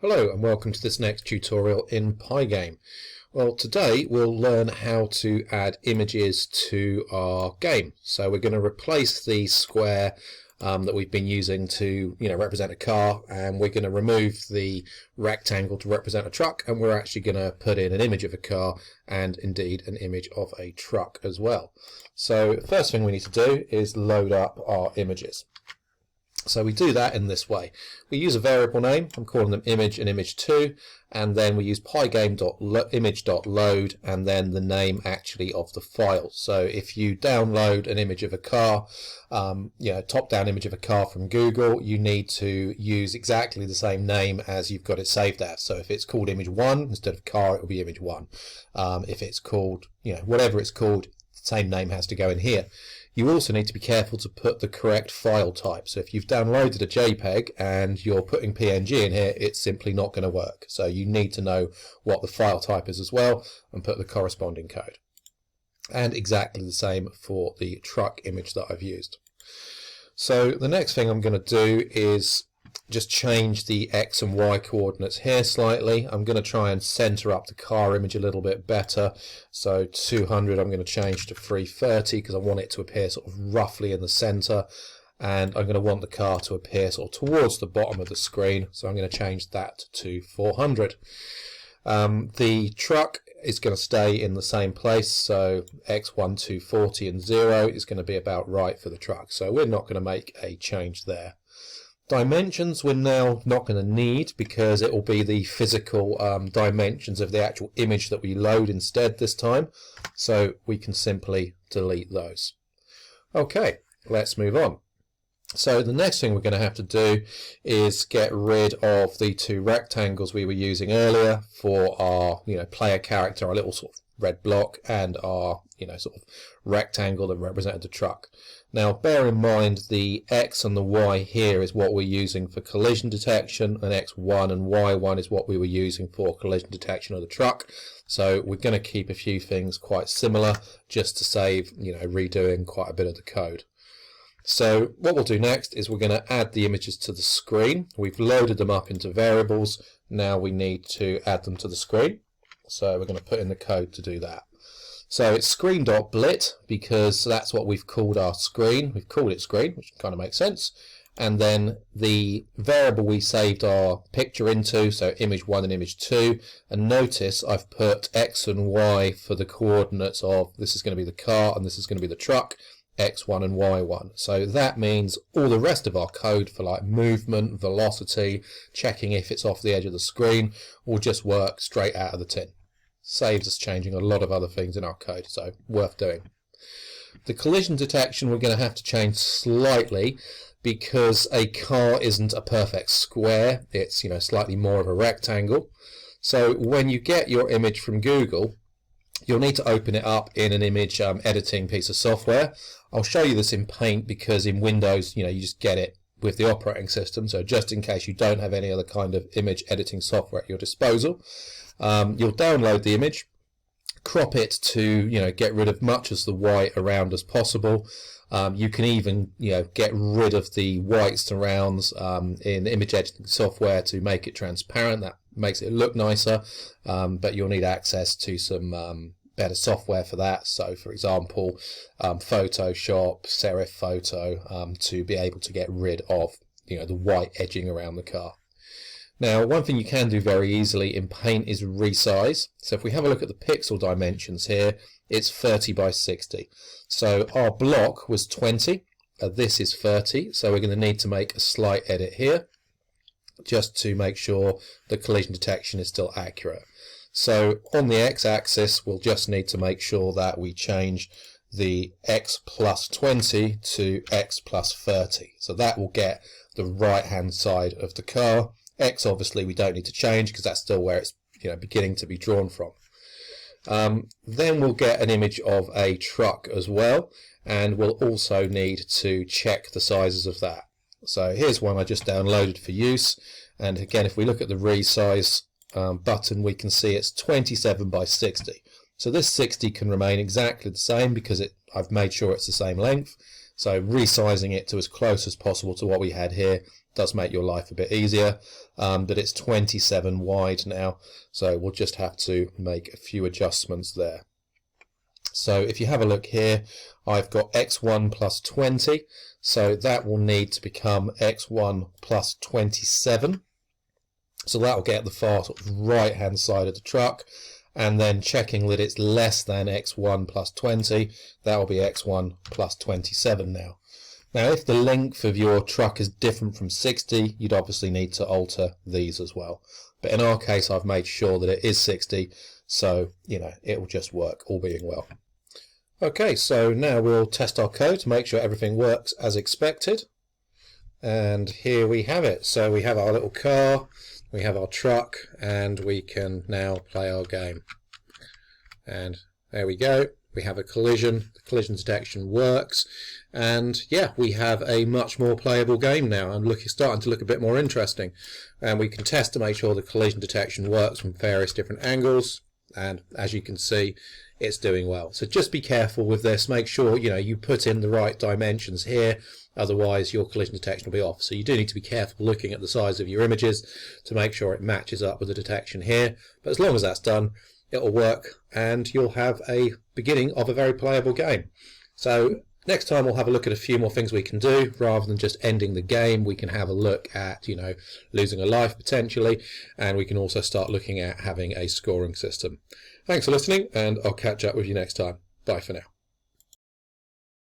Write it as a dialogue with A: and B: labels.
A: Hello and welcome to this next tutorial in Pygame. Well, today we'll learn how to add images to our game. So we're going to replace the square that we've been using to represent a car, and we're going to remove the rectangle to represent a truck, and we're actually going to put in an image of a car and indeed an image of a truck as well. So first thing we need to do is load up our images. So we do that in this way. We use a variable name, I'm calling them image and image2, and then we use pygame.image.load and then the name actually of the file. So if you download an image of a car, top-down image of a car from Google, you need to use exactly the same name as you've got it saved as. So if it's called image1 instead of car, it will be image1. If it's called, whatever it's called, the same name has to go in here. You also need to be careful to put the correct file type. So if you've downloaded a JPEG and you're putting PNG in here, it's simply not going to work. So you need to know what the file type is as well and put the corresponding code. And exactly the same for the truck image that I've used. So the next thing I'm going to do is just change the X and Y coordinates here slightly. I'm going to try and center up the car image a little bit better. So 200 I'm going to change to 330 because I want it to appear sort of roughly in the center, and I'm going to want the car to appear sort of towards the bottom of the screen, so I'm going to change that to 400. The truck is going to stay in the same place, so X1 to 40 and 0 is going to be about right for the truck, so we're not going to make a change there. Dimensions we're now not going to need because it will be the physical dimensions of the actual image that we load instead this time, so we can simply delete those. Okay, let's move on. So the next thing we're going to have to do is get rid of the two rectangles we were using earlier for our player character, our little sort of red block, and our sort of rectangle that represented the truck. Now bear in mind the X and the Y here is what we're using for collision detection, and X1 and Y1 is what we were using for collision detection of the truck. So we're going to keep a few things quite similar just to save redoing quite a bit of the code. So what we'll do next is we're going to add the images to the screen. We've loaded them up into variables. Now we need to add them to the screen. So we're going to put in the code to do that. So it's screen.blit because that's what we've called our screen. We've called it screen, which kind of makes sense. And then the variable we saved our picture into, so image1 and image2. And notice I've put X and Y for the coordinates of this is going to be the car and this is going to be the truck, X1 and Y1. So that means all the rest of our code for like movement, velocity, checking if it's off the edge of the screen will just work straight out of the tin. Saves us changing a lot of other things in our code, so worth doing. The collision detection we're going to have to change slightly because a car isn't a perfect square, it's slightly more of a rectangle. So when you get your image from Google, you'll need to open it up in an image editing piece of software. I'll show you this in Paint because in Windows you just get it with the operating system, so just in case you don't have any other kind of image editing software at your disposal. You'll download the image, crop it to get rid of much as the white around as possible. You can even get rid of the white surrounds in image editing software to make it transparent. That makes it look nicer, but you'll need access to some better software for that. So for example, Photoshop, Serif Photo, to be able to get rid of the white edging around the car. Now, one thing you can do very easily in Paint is resize. So if we have a look at the pixel dimensions here, it's 30 by 60. So our block was 20, this is 30, so we're going to need to make a slight edit here just to make sure the collision detection is still accurate. So on the x-axis, we'll just need to make sure that we change the x plus 20 to x plus 30. So that will get the right-hand side of the car. X obviously we don't need to change because that's still where it's beginning to be drawn from. Then we'll get an image of a truck as well, and we'll also need to check the sizes of that. So here's one I just downloaded for use, and again if we look at the resize button we can see it's 27 by 60. So this 60 can remain exactly the same because I've made sure it's the same length. So resizing it to as close as possible to what we had here does make your life a bit easier, but it's 27 wide now, so we'll just have to make a few adjustments there. So if you have a look here, I've got x1 plus 20, so that will need to become x1 plus 27. So that will get the far sort of right hand side of the truck, and then checking that it's less than x1 plus 20, that will be x1 plus 27 now. Now if the length of your truck is different from 60, you'd obviously need to alter these as well. But in our case, I've made sure that it is 60, so it will just work, all being well. Okay, so now we'll test our code to make sure everything works as expected. And here we have it. So we have our little car, we have our truck, and we can now play our game. And there we go. We have a collision. The collision detection works. And yeah, we have a much more playable game now, and starting to look a bit more interesting. And we can test to make sure the collision detection works from various different angles. And as you can see, it's doing well. So just be careful with this. Make sure you put in the right dimensions here, otherwise your collision detection will be off. So you do need to be careful looking at the size of your images to make sure it matches up with the detection here. But as long as that's done, it'll work, and you'll have a beginning of a very playable game. So next time we'll have a look at a few more things we can do. Rather than just ending the game, we can have a look at losing a life potentially, and we can also start looking at having a scoring system. Thanks for listening, and I'll catch up with you next time. Bye for now.